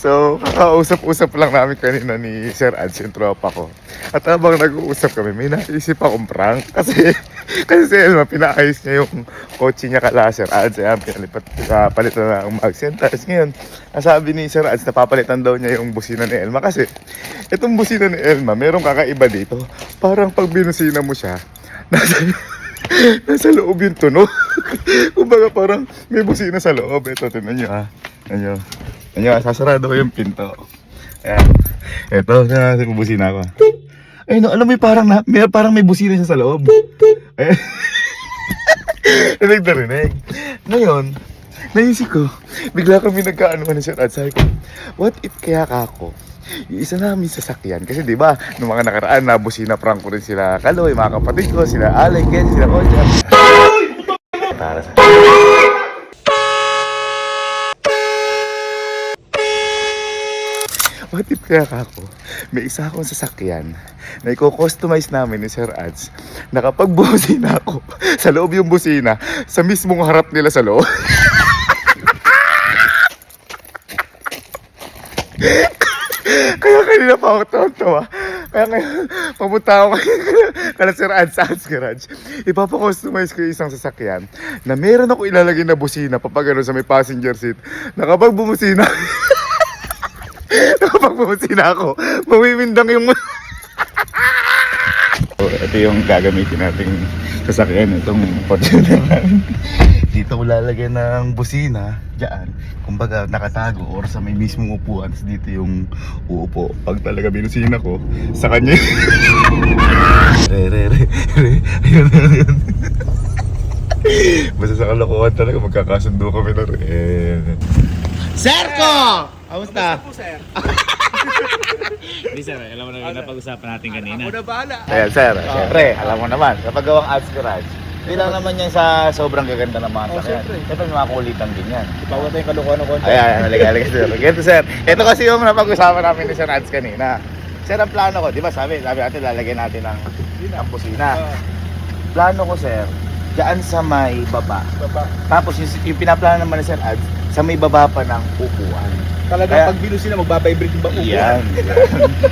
So, kakausap-usap lang namin kanina ni Sir Ads, yung tropa ko. At habang nag-uusap kami, may naisip akong prank. Kasi si Elma, pinaayos niya yung kotse niya kala Sir Ads. Ayan, palitan na ang mags. Tapos ngayon, nasabi ni Sir Ads, napapalitan daw niya yung busina ni Elma. Kasi, itong busina ni Elma, merong kakaiba dito. Parang pag binusina mo siya, nasa loob yung tunog. Kumbaga parang may busina sa loob. Ito, tingnan nyo ha. Ayan, sasarado ko yung pinto. Ayan. Ito, natin yung busina ko. Ayun, alam mo yung parang may busina siya sa loob. Ayan. Rinig. Ngayon, naisip ko, bigla kami nagkaano na siya at sabi ko, what if kaya kako? Yung isa namin sasakyan. Kasi di ba nung mga nakaraan na busina prank ko rin sila Kaloy, mga kapatid ko, sila Alec, Ken, sila Kodja. Para sa... What if kaya kako, may isa akong sasakyan na i-customize namin ni Sir Ads na kapag busina ako, sa loob yung busina, sa mismong harap nila sa loob. Kaya kanina pa ako tawa. Kaya ngayon, papunta ako kala Sir Ads sa Ads Garage. Ipapakustomize ko yung isang sasakyan na meron ako ilalagay na busina papag sa may passenger seat na kapag bumusina kapag bumusina ako, mawimindang yung... So, ito yung gagamitin nating sasakyan, itong Fortuner namin. Dito ko lalagyan ng busina, dyan. Kumbaga nakatago or sa may mismong upuan. Dito yung uupo. Pag talaga binusina ko, sa kanya. Ayun. Basta sa kalokohan talaga, magkakasundo kami na rin. Serko! Kamusta? Po, sir. Hindi sir, alam mo na yung napag-usapan natin kanina. Ako na bahala. Ayan sir, syempre, alam mo naman, kapag gawang Ads Garage, hindi lang naman yan sa sobrang gaganda ng mga sakyan. Siyempre may mga kulitan din yan. Ipawala tayong kalukuhan ng konti. Ayan, halika sir. Ganito sir, ito kasi yung napag-usapan namin ni Sir Ads kanina. Sir, ang plano ko, di ba sabi natin lalagyan natin ng busina. Plano ko sir, dyan sa may baba. Tapos yung pinaplano naman ni Sir Ads, sa may baba pa ng upuan. Talaga pag binusina magbabibrate yung bakuan. Yan.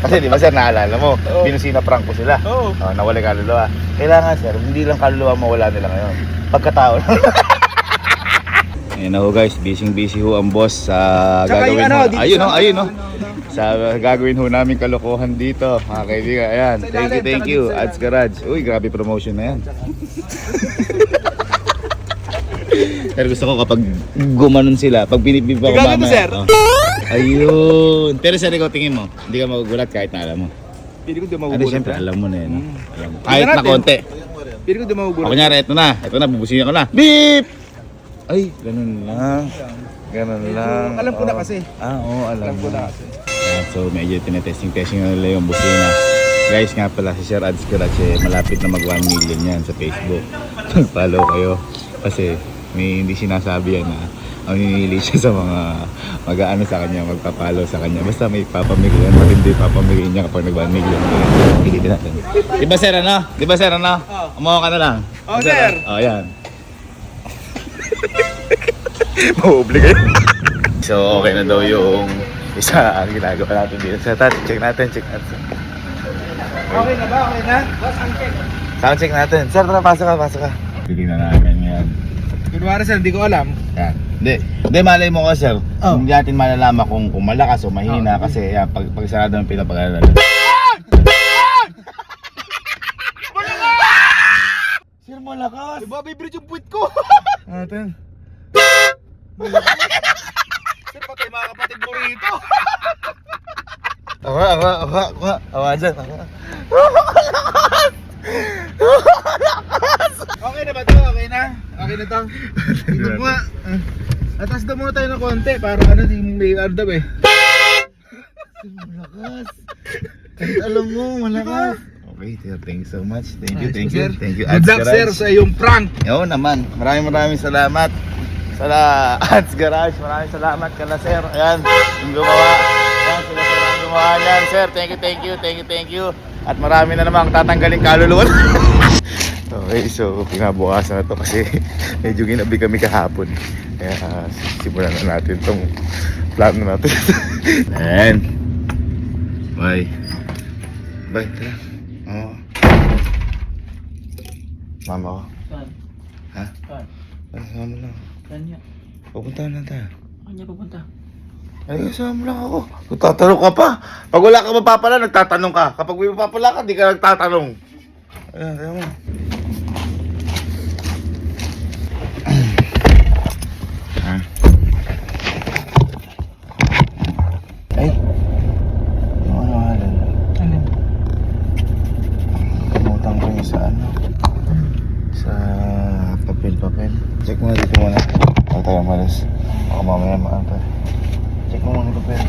Kasi di ba sir, naalala mo, binusina prank ko sila. Oo. Nawala kaluluwa. Kailangan sir, hindi lang kaluluwa mawala nila ngayon. Pagkatao lang. Ayun na ho guys, busy ho ang boss sa gagawin ho. Ayun. Sa gagawin ho namin kalokohan dito, mga kaibigan. Ayan, thank you. Ads Garage. Uy, grabe promotion na yan. Pero gusto ko kapag gumanon sila, pag binibig ako Gagano, mamaya. sir? Ayun. Pero sir, ikaw tingin mo, hindi ka magugulat kahit na alam mo. Pili ko di Ano magugulat. siyempre, alam mo na yun. No? Alam mo. Tingnan Kahit na natin. konti. Pili ko di magugulat. O kunyari, ito na, bubusin ko na. Beep! Ay, ganun lang. Alam ko na kasi. Oo, alam Alam ko mo. na kasi. Ayan, so medyo tinetesting na nila yung busina. Guys, nga pala si Sir Ads Garage, malapit na mag 1 million yan sa Facebook. Mag-follow kayo. Kasi may hindi sinasabi yan na ang ninili siya sa mga mag-aano sa kanya, magpapalo sa kanya. Basta may papamigay yan, matindi papamigay niya kapag nag 1 million. Higitin natin. Diba sir, ano? Umuha ka na lang. Oh, sir. Oh, yan. Mauobligay. So, okay na daw yung isa ang ginagawa natin dito. So, check natin. Okay na ba? Okay na? Boss, ang check. Sound check natin. Sir, tara, pasok ka. Tignan namin yan. Kunwari sir, hindi ko alam. Yan. Hindi, malay mo ko, sir. Oh. Hindi natin malalaman kung malakas o mahina kasi yan, pag sarado ng pinapag-alala. Sir, malakas. Diba, vibrate yung puwit ko? Natin. Sir, patay mga kapatid mo rito. Awa dyan. Okay na ba to? Okay na? Okay na to? Tingnan mo nga. Atas daw muna tayo ng konti para di may daw eh. Malakas. Kahit alam mo, malakas. Okay, sir. Thank you so much. Thank you. Good Ads luck sir Garage. sa iyong prank. Oo naman. Maraming salamat. Sa Ads Garage. Maraming salamat kala sir. Ayan, yung gumawa. Ayan, sila ang gumawa niyan. Sir, thank you. At marami na namang tatanggaling kaluluwa. So, Okay, so pinabukasan na to kasi medyo ginabi kami kahapon. Kaya simulan na natin tong plano natin. And bye. Bye, tara. Oo. Mama ko. Saan? Ha? Saan? Sama lang. Saan niya? Pupuntahan na tayo. Saan niya pupunta? Ay, kasama lang ako. Nagtatanong ka pa. Pag wala ka mapapala, nagtatanong ka. Kapag may mapapala ka, di ka nagtatanong. Ayan, ayan mo. Ha? Ay. Yung ano halal. Alin? Kamutang ko yung sa ano. Sa papel. Check mo na dito muna. Huwag tayo malas. Baka mamaya maantay. Check mo muna yung papel.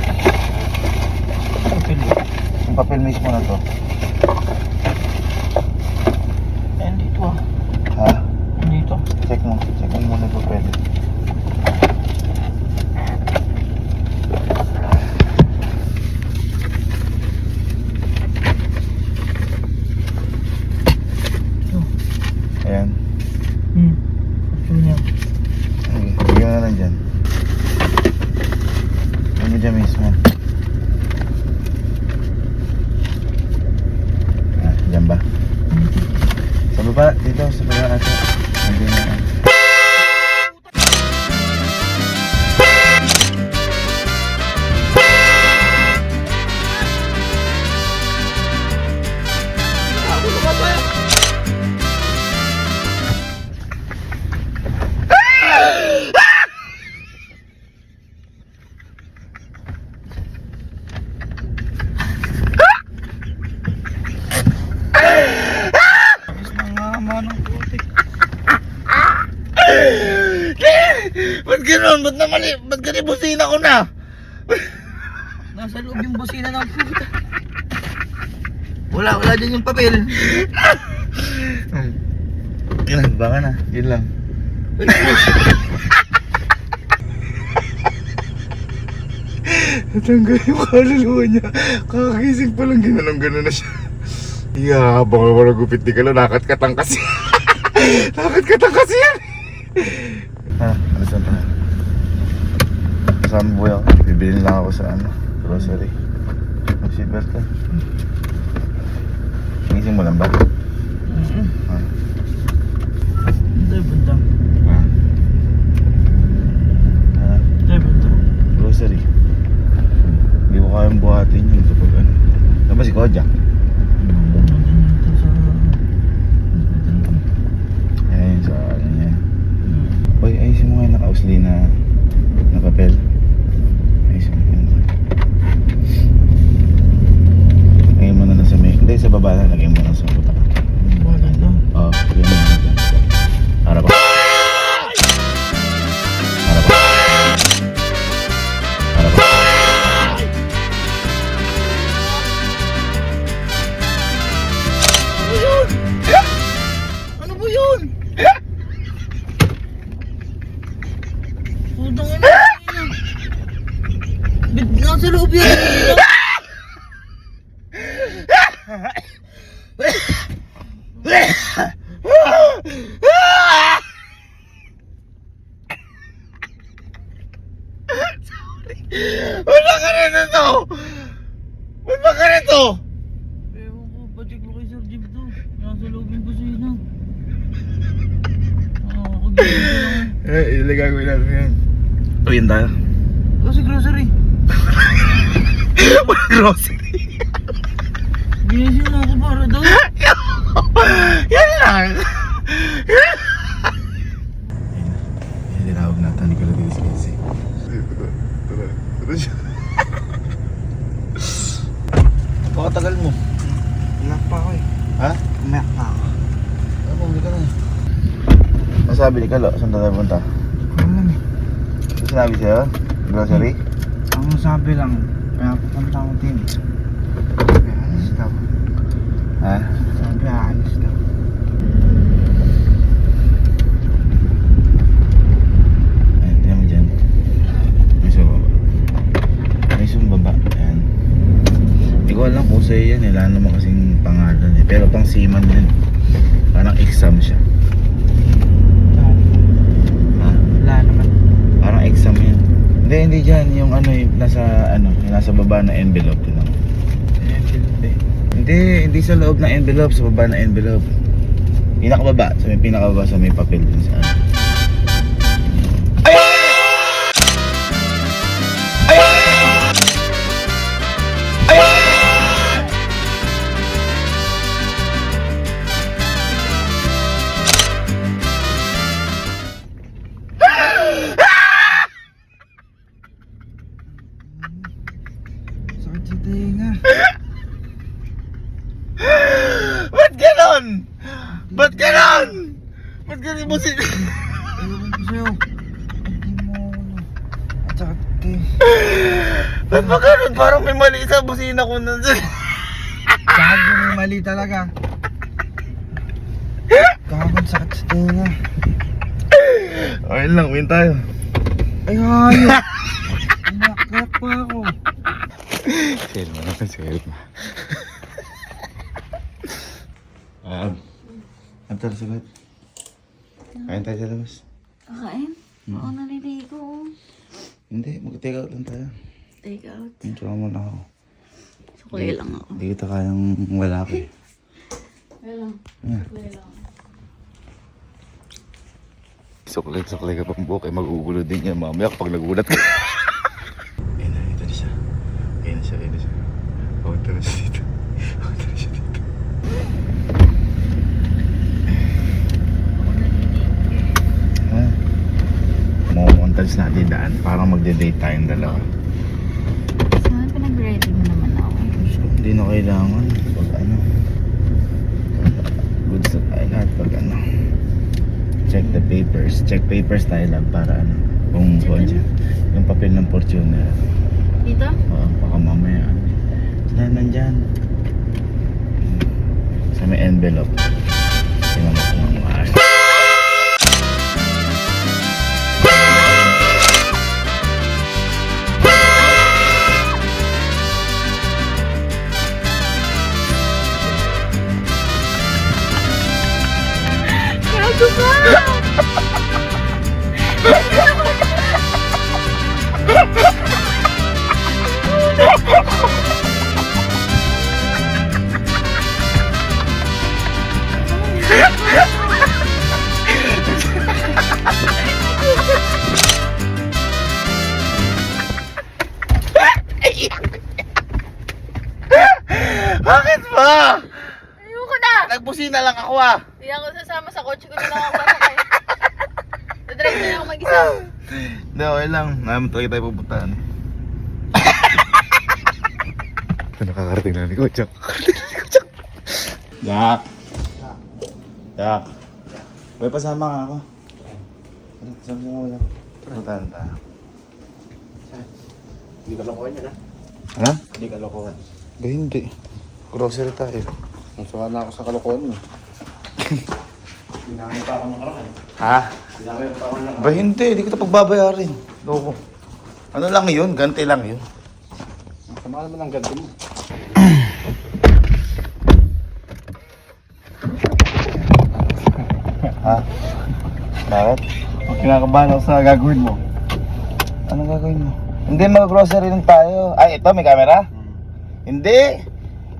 Papel. Yung papel mismo na to. Ayan dito ah. Ha? Dito. Check mo muna yung papel. Ayan. Papel niya. Okay, bigyan na lang dyan. Ano dyan mismo? Ah, dyan ba? Sa baba, dito, sa baba ata. Nandiyan na. Tapos na nga manong putik. Ba't gano'n? Ba't ganun busina ko na? Nasa loob yung busina ng puta. Wala dyan yung papel. Yun lang, baka na. Yun lang. Natanggal yung kaluluwa niya. Kakagising pa lang, gano'n na siya. Yeah, habang ako nagupit di ka lang, nakat-katang kasi. Nakat-katang kasi yan. Ha? Ano saan tayo? Saan buhay ako? Bibili lang ako sa ano, grocery. Mag-silver ka. Gising mo lang ba? Ha? Hindi punta. Ha? Ha? Hindi punta. Grocery. Hindi ko kayang buhatin yun kapag ano. Ano ba si Kojak? Ayun, sa ano niya. Uy, ayusin mo nga yung naka-usli na papel. Ayusin mo yun. Lagyan mo na lang sa may... Hindi, sa baba na. Lagyan mo na sa buta. Wala lang. Oo, lagyan mo na dyan. Harap ako. Harap ako. Harap ako. Ano ba yun? Putang ina. Nasa loob yan. Ba't ba ka rin ito? Ba't ba ka rin ito? Ewan ko, pacheck mo kay Sir Jim to. Nasa loob yung busina. Kagigil ko lang. Ilagay ko natin yan. Uwin tayo. Kasi grocery. Grocery. Ginising mo ako para daw. Yan lang. Tinawag natin ko na dito kasi. Pakatagal mo. Umak pa ako eh. Ha? Umak pa ako. Ano, hindi ka na. Masabi ni Kalo, saan tayo punta? Alam eh. Ano sinabi sa'yo? Grocery? Ang sabi lang, kaya pupunta ko din. Sabi alis daw. Ha? Sabi alis daw. Ayan, tingnan mo dyan. May sa baba. May sa baba. Ayan. Hindi ko alam kung sa'yo yan eh. Wala naman kasing pangalan eh. Pero pang seaman din. Parang exam siya. Ha? Wala naman. Parang exam yan. Hindi dyan. Yung ano, yung nasa baba na envelope. Yun ang. Hindi sa loob ng envelope, sa baba ng envelope. Pinakababa, sa may papel din sa ano. Sakit sa tinga. Ba't ganon? Ba't ganon? Ba't ganon mo si... Ewan ko sa'yo. Hindi mo ano. At sakit eh. Ba't ba ganon? Parang may mali sa busina ko nun. Gago, may mali talaga. Gago, sakit sa tinga. Ayun lang, win tayo. Ay, hayop. Inakyat pa ako. Sale mo na, sale mo. Antar, sagot. Kain tayo sa labas. Kakain? Oo, naliligo. Hindi, mag-take out lang tayo. Take out. Tsaka muna ako. Sukulay lang ako. Hindi kita kayang wala ko eh. Wala lang. Yeah. Sukulay lang. Suklay ka pang buhok, eh magugulo din yan mamaya kapag nagulat ka. Ayun na, ito na siya. Ayun na siya. Punta na siya dito. Ha? Montage natin daan. Parang magde-date tayong dalawa. Saan pinag-ready mo naman ako? Hindi na kailangan. Pag ano. Good sa tayo lahat pag ano. Check the papers. Check papers tayo lang para ano. Kung dyan. Yung papel ng Fortuner. Dito? Oo, baka mamaya. Saan nandyan? Sa may envelope. Tingnan mo kung maayos. Gago ka! Bakit ba? Ayoko na! Nagbusina lang ako ah. Hindi ako sasama sa kotse ko na lang ako pasakay. Dadrive na lang ako mag-isa. Hindi, okay lang. Naman talaga tayo pupuntahan. Ito nakakarating na ni Kocak. Jack! Jack! May pasama nga ako. Sama-sama wala. Puntahan tayo. Hindi ka lokohan yan, ha? Ano? Hindi ka lokohan. Ba hindi. Grocery tayo. Nasuha na ako sa kalokohan mo. Pinangin pa ako ng kalokohan. Ha? Pinangin pa ako ng Ba hindi. Hindi kita pagbabayarin. Loko. Ano lang yun? Gante lang yun. Sama naman ang ganto mo. Ha? Bakit? Kinakabahan ako sa gagawin mo. Anong gagawin mo? Hindi, mag-grocery lang tayo. Ay, ito, may camera? Hindi!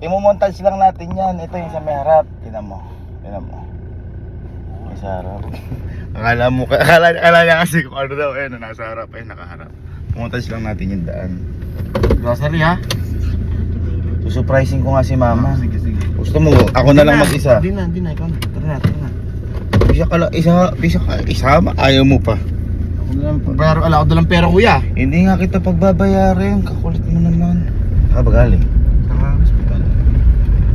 Imumontage lang natin yan. Ito yung sa may harap. Tingnan mo. May sa harap. akala niya kasi kung ano daw. Ayun, nasa harap. Ayun, nakaharap. Pumontage lang natin yung daan. Grocery, ha? Susurprising ko nga si mama. Sige. Gusto mo, ako na lang mag-isa. Hindi na. Ikaw na. Tara na. Isama, ayaw mo pa. Pero ala ko dalang pera, kuya. Hindi nga kita pagbabayarin. Kakulit mo naman. Saka ba galing? Sa hospital.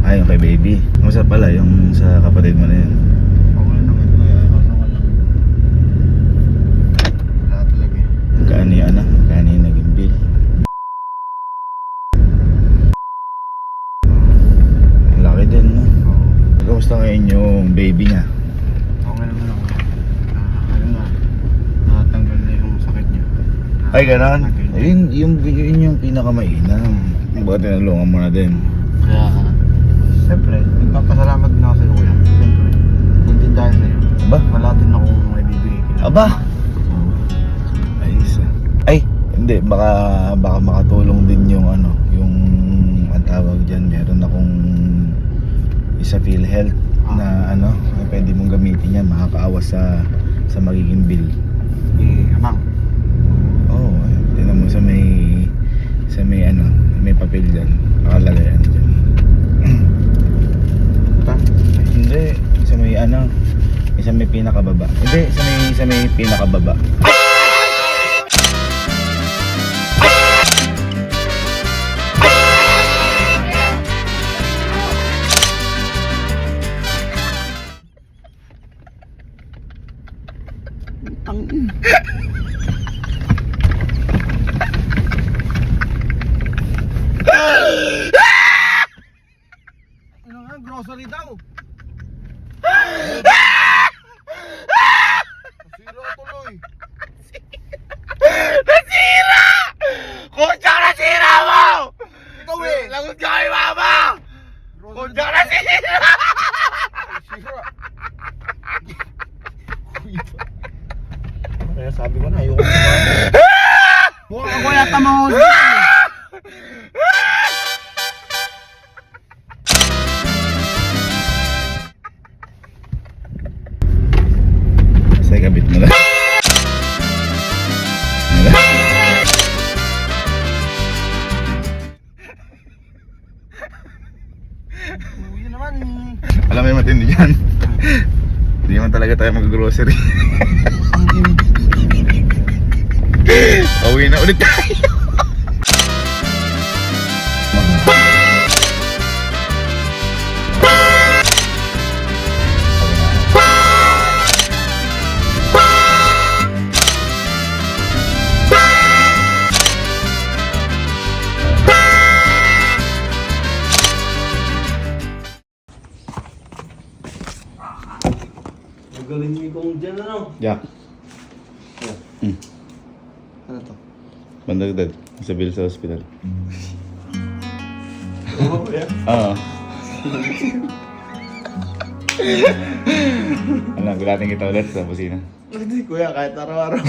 Ay, yung kay baby. Masarap pala yung sa kapatid mo na yun. Okay naman, kuya. Kasi wala. Wala talaga eh. Magkano yung naging bill? Laki din, no? Kamusta ngayon yung baby niya? Okay naman ako. Ano na. Natanggal na yung sakit niya. Ay, ganon? Ayun, yun yung pinakamainam. Baka tinulungan mo na din. Kaya, siyempre, nagpapasalamat din ako sa kuya. Siyempre. dahil sa'yo. Aba? Wala din akong may bibigay kila. Aba! Ayos ah. Ay, hindi. Baka makatulong din yung ano, yung ang tawag dyan. Meron akong isa PhilHealth na ano, na pwede mong gamitin yan. Makakaawas sa magiging bill. Amang. Oo, tingnan mo sa may ano, may papel dyan. Nakalagay ano dyan. Ito? Hindi, sa may pinakababa. Hindi, sa may pinakababa. Ano nga, grocery daw. Nasira tuloy. Kung saan nasira mo! Ikaw eh. Lagot ka kay mama! Kung saan nasira! Sira. Kaya sabi ko na, ayoko na. Mukhang ako yata mahusay. Basta ikabit mo lang. Yun naman. Alam mo yung matindi dyan. Hindi naman talaga tayo mag-grocery. Pauwi na ulit tayo. Gagawin niyo kung dyan ano. Jack. Ano to? Bandagdag. Sa bill sa hospital. Oo, yeah. Oo. Alam, bilating kita ulit sa busina. Hindi kuya, kahit araw-araw.